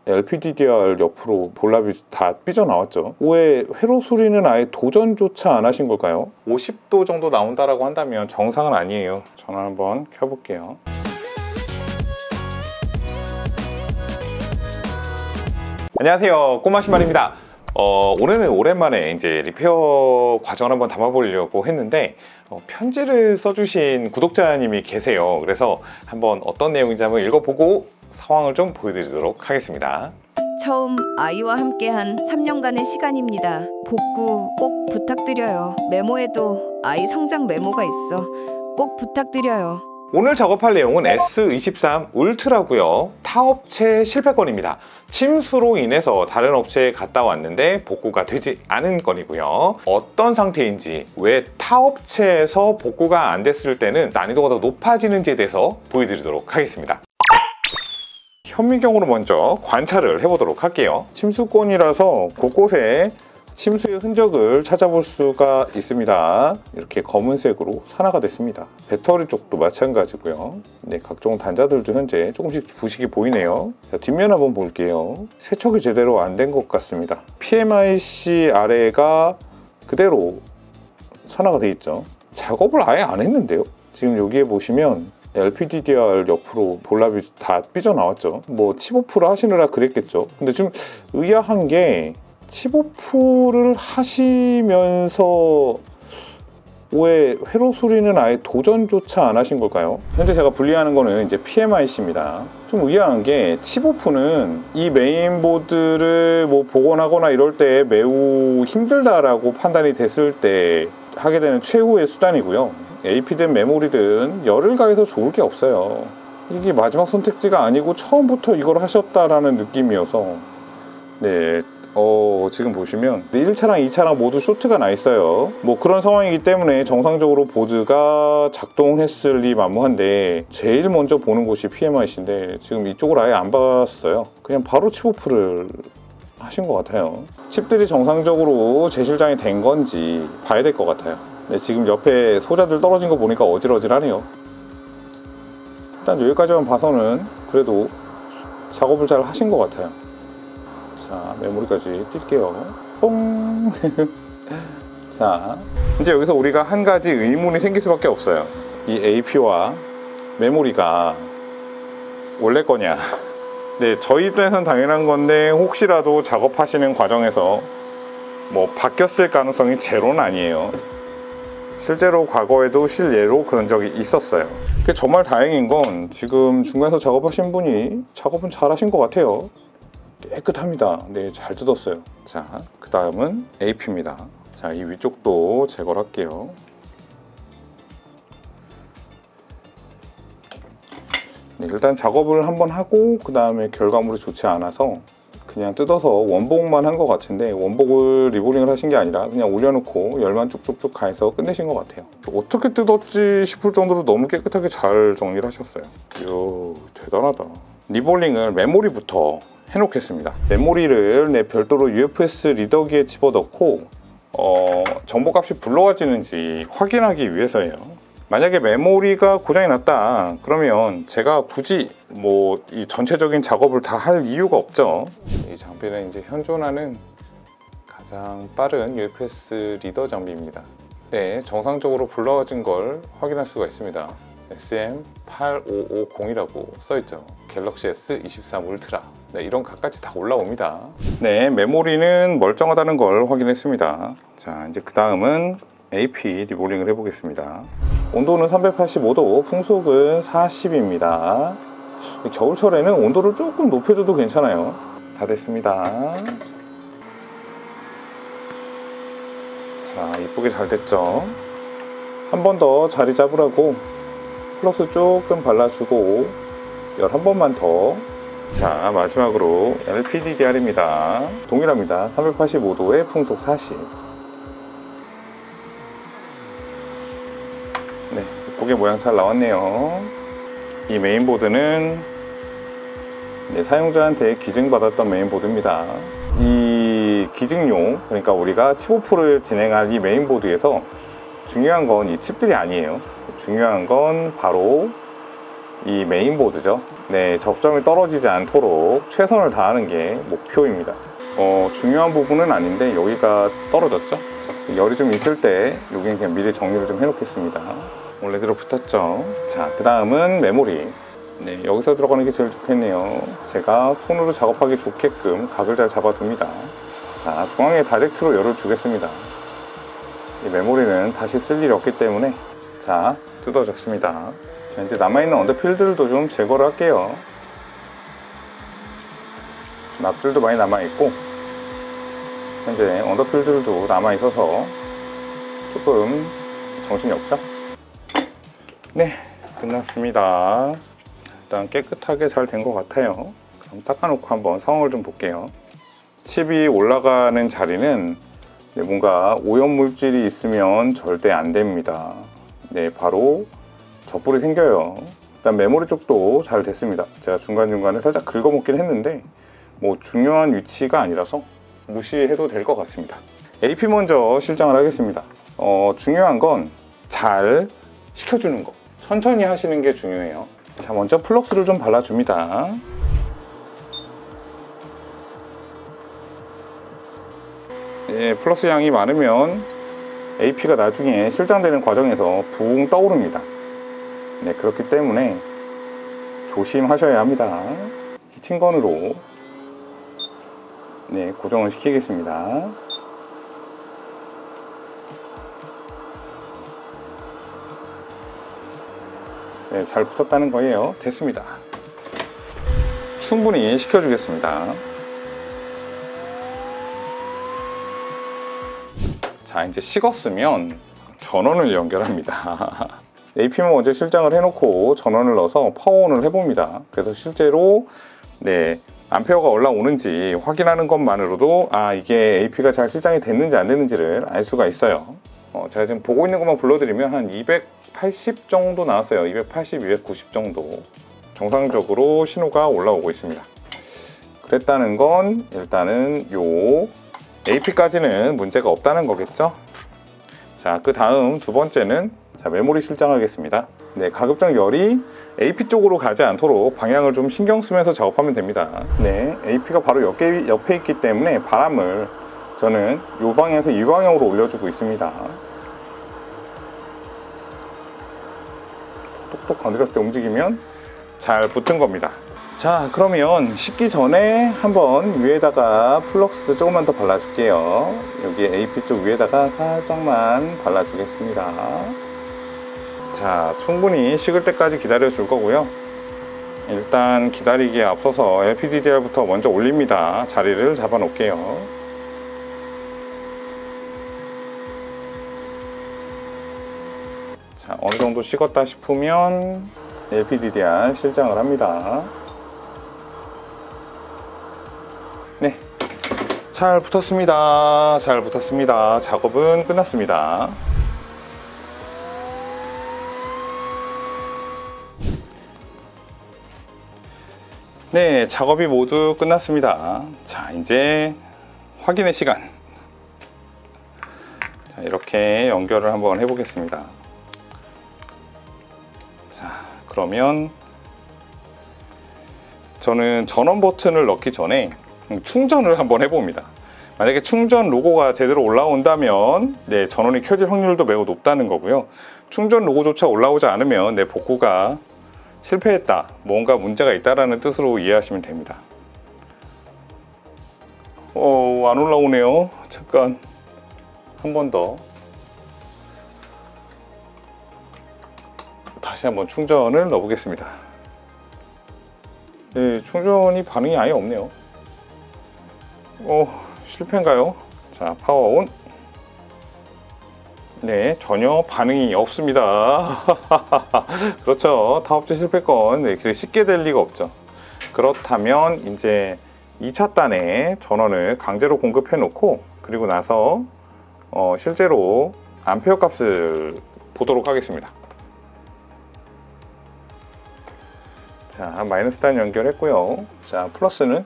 LPDDR 옆으로 볼랍이 다 삐져나왔죠. 왜 회로 수리는 아예 도전조차 안 하신 걸까요? 50도 정도 나온다라고 한다면 정상은 아니에요. 전원 한번 켜볼게요. 안녕하세요, 꼬마신발입니다. 오늘은 오랜만에 이제 리페어 과정을 한번 담아보려고 했는데 편지를 써주신 구독자님이 계세요. 그래서 한번 어떤 내용인지 한번 읽어보고 상황을 좀 보여드리도록 하겠습니다. 처음 아이와 함께한 3년간의 시간입니다. 복구 꼭 부탁드려요. 메모에도 아이 성장 메모가 있어. 꼭 부탁드려요. 오늘 작업할 내용은 S23 울트라고요. 타 업체 실패 건입니다. 침수로 인해서 다른 업체에 갔다 왔는데 복구가 되지 않은 건이고요. 어떤 상태인지, 왜 타 업체에서 복구가 안 됐을 때는 난이도가 더 높아지는지에 대해서 보여드리도록 하겠습니다. 현미경으로 먼저 관찰을 해보도록 할게요. 침수건이라서 곳곳에 침수의 흔적을 찾아볼 수가 있습니다. 이렇게 검은색으로 산화가 됐습니다. 배터리 쪽도 마찬가지고요. 네, 각종 단자들도 현재 조금씩 부식이 보이네요. 자, 뒷면 한번 볼게요. 세척이 제대로 안 된 것 같습니다. PMIC 아래가 그대로 산화가 돼 있죠. 작업을 아예 안 했는데요. 지금 여기에 보시면 LPDDR 옆으로 볼랍이 다 삐져나왔죠. 뭐 칩오프를 하시느라 그랬겠죠. 근데 좀 의아한 게 칩오프를 하시면서 왜 회로 수리는 아예 도전조차 안 하신 걸까요? 현재 제가 분리하는 거는 이제 PMIC입니다. 좀 의아한 게 칩오프는 이 메인보드를 뭐 복원하거나 이럴 때 매우 힘들다라고 판단이 됐을 때 하게 되는 최후의 수단이고요. AP든 메모리든 열을 가해서 좋을 게 없어요. 이게 마지막 선택지가 아니고 처음부터 이걸 하셨다라는 느낌이어서 네, 지금 보시면 1차랑 2차랑 모두 쇼트가 나 있어요. 뭐 그런 상황이기 때문에 정상적으로 보드가 작동했을 리 만무한데 제일 먼저 보는 곳이 PMIC인데 지금 이쪽을 아예 안 봤어요. 그냥 바로 칩오프를 하신 것 같아요. 칩들이 정상적으로 재실장이 된 건지 봐야 될 것 같아요. 네, 지금 옆에 소자들 떨어진 거 보니까 어질어질하네요. 일단 여기까지만 봐서는 그래도 작업을 잘 하신 것 같아요. 자, 메모리까지 뛸게요. 뽕! 자, 이제 여기서 우리가 한 가지 의문이 생길 수밖에 없어요. 이 AP와 메모리가 원래 거냐? 네, 저희 입장에서는 당연한 건데 혹시라도 작업하시는 과정에서 뭐 바뀌었을 가능성이 제로는 아니에요. 실제로 과거에도 실례로 그런 적이 있었어요. 정말 다행인 건 지금 중간에서 작업하신 분이 작업은 잘 하신 것 같아요. 깨끗합니다. 네, 잘 뜯었어요. 자, 그 다음은 AP입니다. 자, 이 위쪽도 제거를 할게요. 네, 일단 작업을 한번 하고 그 다음에 결과물이 좋지 않아서 그냥 뜯어서 원복만 한 것 같은데 원복을 리볼링을 하신 게 아니라 그냥 올려놓고 열만 쭉쭉쭉 가해서 끝내신 것 같아요. 어떻게 뜯었지 싶을 정도로 너무 깨끗하게 잘 정리를 하셨어요. 이야, 대단하다. 리볼링을 메모리부터 해놓겠습니다. 메모리를 별도로 UFS 리더기에 집어넣고 정보값이 불러와지는지 확인하기 위해서예요. 만약에 메모리가 고장이 났다 그러면 제가 굳이 뭐 이 전체적인 작업을 다 할 이유가 없죠. 이 장비는 이제 현존하는 가장 빠른 UFS 리더 장비입니다. 네, 정상적으로 불러와진 걸 확인할 수가 있습니다. SM8550이라고 써있죠. 갤럭시 S23 울트라. 네, 이런 각까지 다 올라옵니다. 네, 메모리는 멀쩡하다는 걸 확인했습니다. 자, 이제 그 다음은 AP 리볼링을 해보겠습니다. 온도는 385도, 풍속은 40입니다. 겨울철에는 온도를 조금 높여줘도 괜찮아요. 다 됐습니다. 자, 이쁘게 잘 됐죠. 한 번 더 자리 잡으라고 플럭스 조금 발라주고 열 한 번만 더. 자, 마지막으로 LPDDR입니다. 동일합니다. 385도에 풍속 40. 네, 이쁘게 모양 잘 나왔네요. 이 메인보드는 사용자한테 기증받았던 메인보드입니다. 이 기증용, 그러니까 우리가 칩오프를 진행할 이 메인보드에서 중요한 건 이 칩들이 아니에요. 중요한 건 바로 이 메인보드죠. 네, 접점이 떨어지지 않도록 최선을 다하는 게 목표입니다. 중요한 부분은 아닌데 여기가 떨어졌죠? 열이 좀 있을 때 여기는 그냥 미리 정리를 좀 해놓겠습니다. 원래대로 붙었죠. 자, 그 다음은 메모리. 네, 여기서 들어가는 게 제일 좋겠네요. 제가 손으로 작업하기 좋게끔 각을 잘 잡아둡니다. 자, 중앙에 다이렉트로 열을 주겠습니다. 이 메모리는 다시 쓸 일이 없기 때문에 자, 뜯어졌습니다. 자, 이제 남아있는 언더필들도 좀 제거를 할게요. 납들도 많이 남아있고 현재 언더필들도 남아있어서 조금 정신이 없죠? 네, 끝났습니다. 일단 깨끗하게 잘 된 것 같아요. 그럼 닦아놓고 한번 상황을 좀 볼게요. 칩이 올라가는 자리는 뭔가 오염물질이 있으면 절대 안 됩니다. 네, 바로 젖불이 생겨요. 일단 메모리 쪽도 잘 됐습니다. 제가 중간중간에 살짝 긁어먹긴 했는데 뭐 중요한 위치가 아니라서 무시해도 될 것 같습니다. AP 먼저 실장을 하겠습니다. 중요한 건 잘 식혀주는 거. 천천히 하시는 게 중요해요. 자, 먼저 플럭스를 좀 발라줍니다. 예, 플러스 양이 많으면 AP가 나중에 실장되는 과정에서 붕 떠오릅니다. 네, 그렇기 때문에 조심하셔야 합니다. 히팅건으로 네, 고정을 시키겠습니다. 네, 잘 붙었다는 거예요. 됐습니다. 충분히 식혀주겠습니다. 자, 이제 식었으면 전원을 연결합니다. AP만 먼저 실장을 해놓고 전원을 넣어서 파워온을 해봅니다. 그래서 실제로 네, 암페어가 올라오는지 확인하는 것만으로도 이게 AP가 잘 실장이 됐는지 안 됐는지를 알 수가 있어요. 제가 지금 보고 있는 것만 불러드리면 한 280 정도 나왔어요. 280, 290 정도 정상적으로 신호가 올라오고 있습니다. 그랬다는 건 일단은 요 AP까지는 문제가 없다는 거겠죠. 자, 그 다음 두 번째는 자, 메모리 실장하겠습니다. 네, 가급적 열이 AP 쪽으로 가지 않도록 방향을 좀 신경 쓰면서 작업하면 됩니다. 네, AP가 바로 옆에 있기 때문에 바람을 저는 이 방향에서 이 방향으로 올려주고 있습니다. 톡톡 건드렸을 때 움직이면 잘 붙은 겁니다. 자, 그러면 식기 전에 한번 위에다가 플럭스 조금만 더 발라줄게요. 여기 AP 쪽 위에다가 살짝만 발라주겠습니다. 자, 충분히 식을 때까지 기다려 줄 거고요. 일단 기다리기에 앞서서 LPDDR부터 먼저 올립니다. 자리를 잡아 놓을게요. 자, 어느 정도 식었다 싶으면 LPDDR 실장을 합니다. 네, 잘 붙었습니다. 잘 붙었습니다. 작업은 끝났습니다. 네, 작업이 모두 끝났습니다. 자, 이제 확인의 시간. 자, 이렇게 연결을 한번 해보겠습니다. 자, 그러면 저는 전원 버튼을 넣기 전에 충전을 한번 해봅니다. 만약에 충전 로고가 제대로 올라온다면 네, 전원이 켜질 확률도 매우 높다는 거고요. 충전 로고조차 올라오지 않으면 내 복구가 실패했다, 뭔가 문제가 있다라는 뜻으로 이해하시면 됩니다. 안 올라오네요. 잠깐 한 번 더 다시 한번 충전을 넣어 보겠습니다. 네, 충전이 반응이 아예 없네요. 실패인가요? 자, 파워온. 네, 전혀 반응이 없습니다. 그렇죠. 타업체 실패건 네, 그렇게 쉽게 될 리가 없죠. 그렇다면 이제 2차 단에 전원을 강제로 공급해 놓고 그리고 나서 실제로 암페어 값을 보도록 하겠습니다. 자, 마이너스 단 연결했고요. 자, 플러스는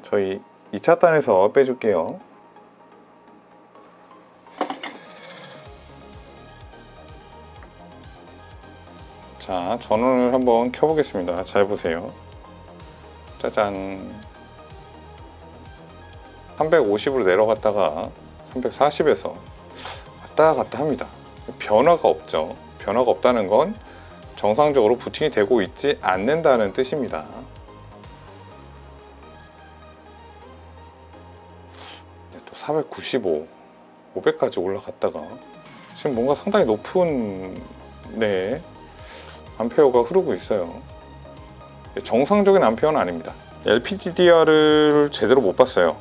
저희 2차 단에서 빼줄게요. 자, 전원을 한번 켜보겠습니다. 잘 보세요. 짜잔. 350으로 내려갔다가 340에서 왔다 갔다 합니다. 변화가 없죠. 변화가 없다는 건 정상적으로 부팅이 되고 있지 않는다는 뜻입니다. 또 495, 500까지 올라갔다가 지금 뭔가 상당히 높은 암페어가 흐르고 있어요. 정상적인 암페어는 아닙니다. LPDDR을 제대로 못 봤어요.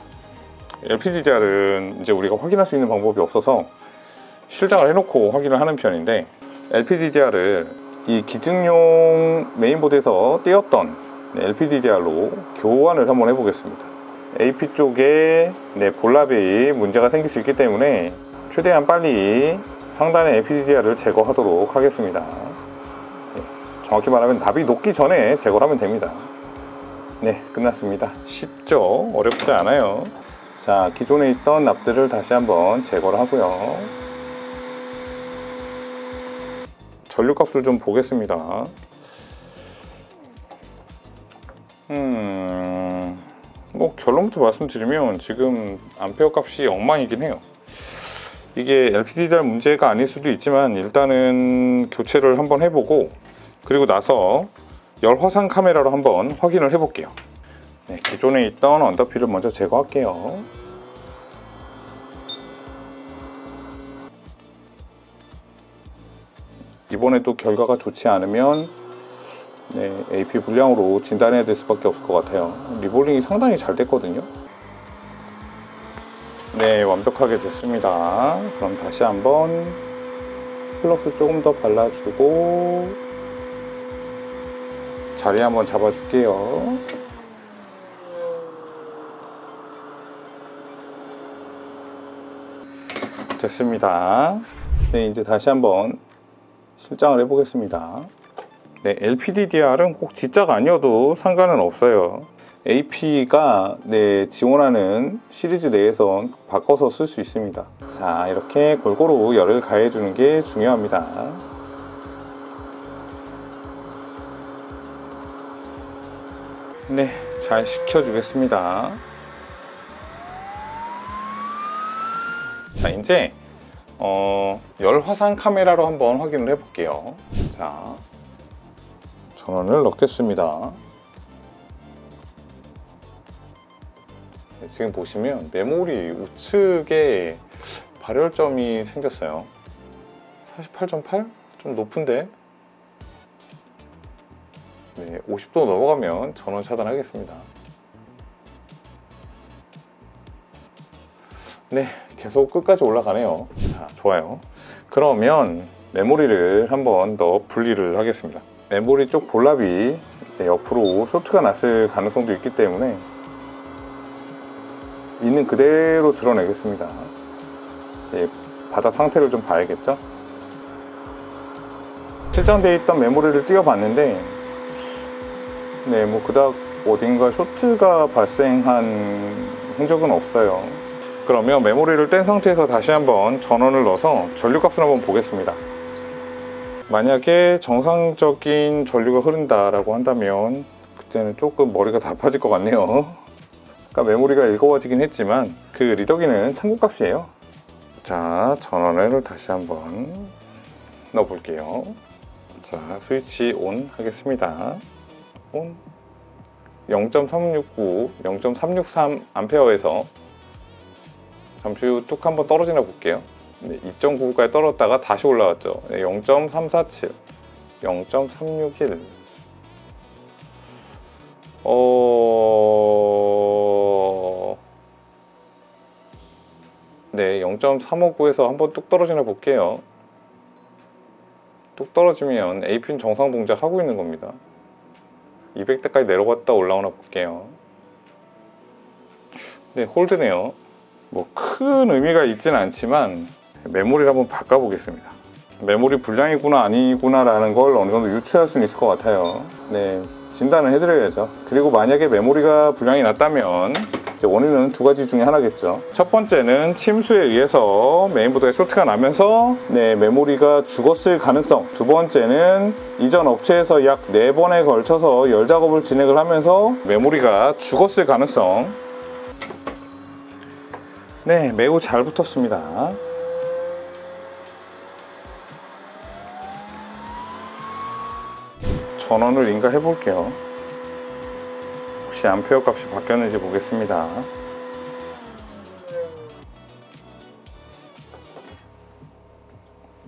LPDDR은 이제 우리가 확인할 수 있는 방법이 없어서 실장을 해놓고 확인을 하는 편인데, LPDDR을 이 기증용 메인보드에서 떼었던 LPDDR로 교환을 한번 해보겠습니다. AP 쪽에 볼랍이 문제가 생길 수 있기 때문에 최대한 빨리 상단의 LPDDR을 제거하도록 하겠습니다. 정확히 말하면 납이 녹기 전에 제거를 하면 됩니다. 네, 끝났습니다. 쉽죠? 어렵지 않아요. 자, 기존에 있던 납들을 다시 한번 제거를 하고요. 전류값을 좀 보겠습니다. 뭐 결론부터 말씀드리면 지금 암페어 값이 엉망이긴 해요. 이게 LPDDR 문제가 아닐 수도 있지만 일단은 교체를 한번 해보고, 그리고 나서 열 화상 카메라로 한번 확인을 해볼게요. 네, 기존에 있던 언더필을 먼저 제거할게요. 이번에도 결과가 좋지 않으면 AP 불량으로 진단해야 될 수밖에 없을 것 같아요. 리볼링이 상당히 잘 됐거든요. 네, 완벽하게 됐습니다. 그럼 다시 한번 플럭스 조금 더 발라주고 자리 한번 잡아줄게요. 됐습니다. 네, 이제 다시 한번 실장을 해보겠습니다. 네, LPDDR은 꼭 G자가 아니어도 상관은 없어요. AP가 지원하는 시리즈 내에선 바꿔서 쓸 수 있습니다. 자, 이렇게 골고루 열을 가해주는 게 중요합니다. 네, 잘 식혀주겠습니다. 자, 이제 열 화상 카메라로 한번 확인을 해볼게요. 자, 전원을 넣겠습니다. 네, 지금 보시면 메모리 우측에 발열점이 생겼어요. 48.8? 좀 높은데? 네, 50도 넘어가면 전원 차단하겠습니다. 네, 계속 끝까지 올라가네요. 자, 좋아요. 그러면 메모리를 한번 더 분리를 하겠습니다. 메모리 쪽 볼랍이 옆으로 쇼트가 났을 가능성도 있기 때문에 있는 그대로 드러내겠습니다. 이제 바닥 상태를 좀 봐야겠죠? 실장되어 있던 메모리를 띄워봤는데 뭐 그닥 어딘가 쇼트가 발생한 흔적은 없어요. 그러면 메모리를 뗀 상태에서 다시 한번 전원을 넣어서 전류값을 한번 보겠습니다. 만약에 정상적인 전류가 흐른다라고 한다면 그때는 조금 머리가 다 아파질 것 같네요. 아까 메모리가 일거워지긴 했지만 그 리더기는 참고값이에요. 자, 전원을 다시 한번 넣어볼게요. 자, 스위치 온 하겠습니다. 온. 0.369, 0.363 암페어에서 잠시 후 뚝 한번 떨어지나 볼게요. 2.99까지 떨어졌다가 다시 올라왔죠. 0.347, 0.361. 네, 0.359에서 한번 뚝 떨어지나 볼게요. 뚝 떨어지면 AP는 정상 동작 하고 있는 겁니다. 200대까지 내려갔다 올라오나 볼게요. 네, 홀드네요. 뭐 큰 의미가 있지는 않지만 메모리를 한번 바꿔보겠습니다. 메모리 불량이구나 아니구나 라는 걸 어느 정도 유추할 수는 있을 것 같아요. 네, 진단을 해드려야죠. 그리고 만약에 메모리가 불량이 났다면 이제 원인은 두 가지 중에 하나겠죠. 첫 번째는 침수에 의해서 메인보드에 쇼트가 나면서 메모리가 죽었을 가능성. 두 번째는 이전 업체에서 약 4번에 걸쳐서 열 작업을 진행을 하면서 메모리가 죽었을 가능성. 네, 매우 잘 붙었습니다. 전원을 인가해 볼게요. 혹시 암페어 값이 바뀌었는지 보겠습니다.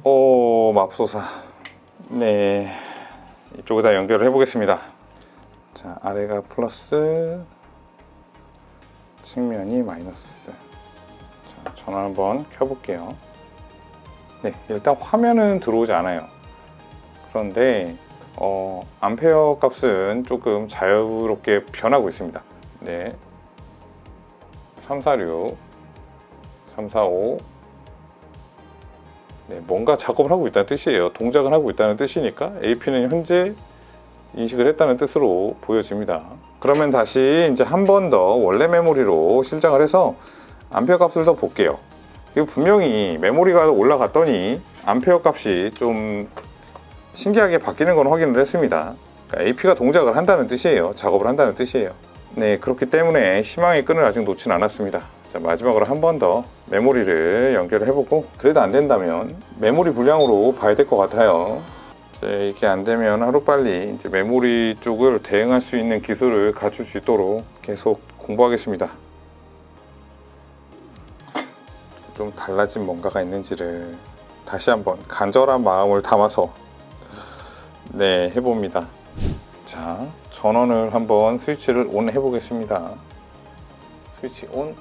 오, 맙소사. 네, 이쪽에다 연결을 해 보겠습니다. 자, 아래가 플러스, 측면이 마이너스. 자, 전원 한번 켜볼게요. 네, 일단 화면은 들어오지 않아요. 그런데 암페어 값은 조금 자유롭게 변하고 있습니다. 네, 346, 345. 네, 뭔가 작업을 하고 있다는 뜻이에요. 동작을 하고 있다는 뜻이니까 AP는 현재 인식을 했다는 뜻으로 보여집니다. 그러면 다시 이제 한 번 더 원래 메모리로 실장을 해서 암페어 값을 더 볼게요. 이거 분명히 메모리가 올라갔더니 암페어 값이 좀 신기하게 바뀌는 건 확인을 했습니다. 그러니까 AP가 동작을 한다는 뜻이에요. 작업을 한다는 뜻이에요. 네, 그렇기 때문에 희망의 끈을 아직 놓진 않았습니다. 자, 마지막으로 한 번 더 메모리를 연결을 해보고, 그래도 안 된다면 메모리 불량으로 봐야 될 것 같아요. 이게 안 되면 하루빨리 이제 메모리 쪽을 대응할 수 있는 기술을 갖출 수 있도록 계속 공부하겠습니다. 좀 달라진 뭔가가 있는지를 다시 한번 간절한 마음을 담아서 해봅니다. 자, 전원을 한번 스위치를 온 해보겠습니다. 스위치 온.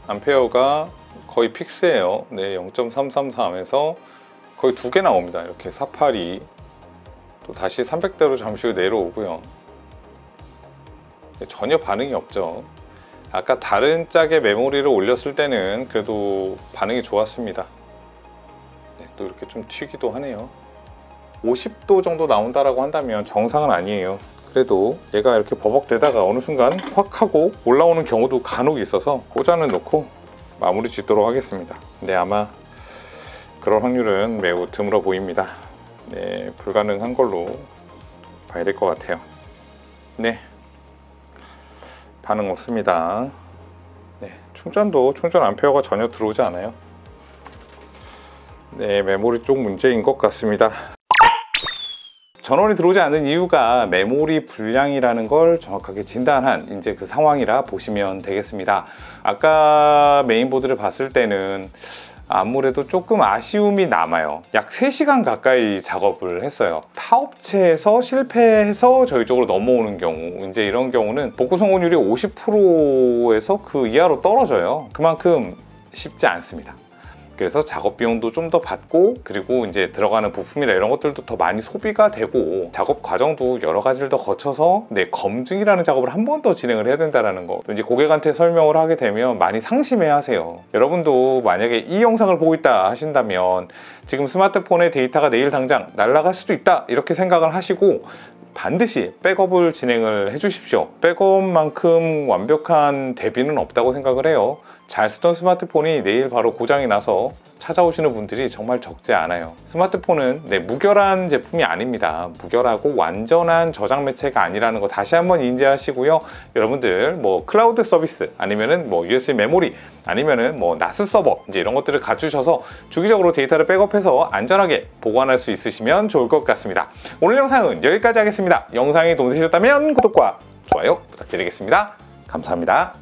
암페어가 거의 픽스예요. 네, 0.333에서 거의 2개 나옵니다. 이렇게 482. 또 다시 300대로 잠시 후 내려오고요. 전혀 반응이 없죠. 아까 다른 짝의 메모리를 올렸을 때는 그래도 반응이 좋았습니다. 네, 또 이렇게 좀 튀기도 하네요. 50도 정도 나온다라고 한다면 정상은 아니에요. 그래도 얘가 이렇게 버벅대다가 어느 순간 확 하고 올라오는 경우도 간혹 있어서 꽂아는 놓고 마무리 짓도록 하겠습니다. 근데 아마 그럴 확률은 매우 드물어 보입니다. 네, 불가능한 걸로 봐야 될 것 같아요. 네, 반응 없습니다. 네, 충전 암페어가 전혀 들어오지 않아요. 네, 메모리 쪽 문제인 것 같습니다. 전원이 들어오지 않는 이유가 메모리 불량이라는 걸 정확하게 진단한 이제 그 상황이라 보시면 되겠습니다. 아까 메인보드를 봤을 때는 아무래도 조금 아쉬움이 남아요. 약 3시간 가까이 작업을 했어요. 타 업체에서 실패해서 저희 쪽으로 넘어오는 경우, 이제 이런 경우는 복구 성공률이 50%에서 그 이하로 떨어져요. 그만큼 쉽지 않습니다. 그래서 작업 비용도 좀 더 받고, 그리고 이제 들어가는 부품이나 이런 것들도 더 많이 소비가 되고, 작업 과정도 여러 가지를 더 거쳐서 검증이라는 작업을 한 번 더 진행을 해야 된다는 거, 또 이제 고객한테 설명을 하게 되면 많이 상심해 하세요. 여러분도 만약에 이 영상을 보고 있다 하신다면 지금 스마트폰의 데이터가 내일 당장 날아갈 수도 있다 이렇게 생각을 하시고 반드시 백업을 진행을 해 주십시오. 백업만큼 완벽한 대비는 없다고 생각을 해요. 잘 쓰던 스마트폰이 내일 바로 고장이 나서 찾아오시는 분들이 정말 적지 않아요. 스마트폰은 무결한 제품이 아닙니다. 무결하고 완전한 저장 매체가 아니라는 거 다시 한번 인지하시고요. 여러분들 클라우드 서비스 아니면은 USB 메모리 아니면은 나스 서버 이제 이런 것들을 갖추셔서 주기적으로 데이터를 백업해서 안전하게 보관할 수 있으시면 좋을 것 같습니다. 오늘 영상은 여기까지 하겠습니다. 영상이 도움되셨다면 구독과 좋아요 부탁드리겠습니다. 감사합니다.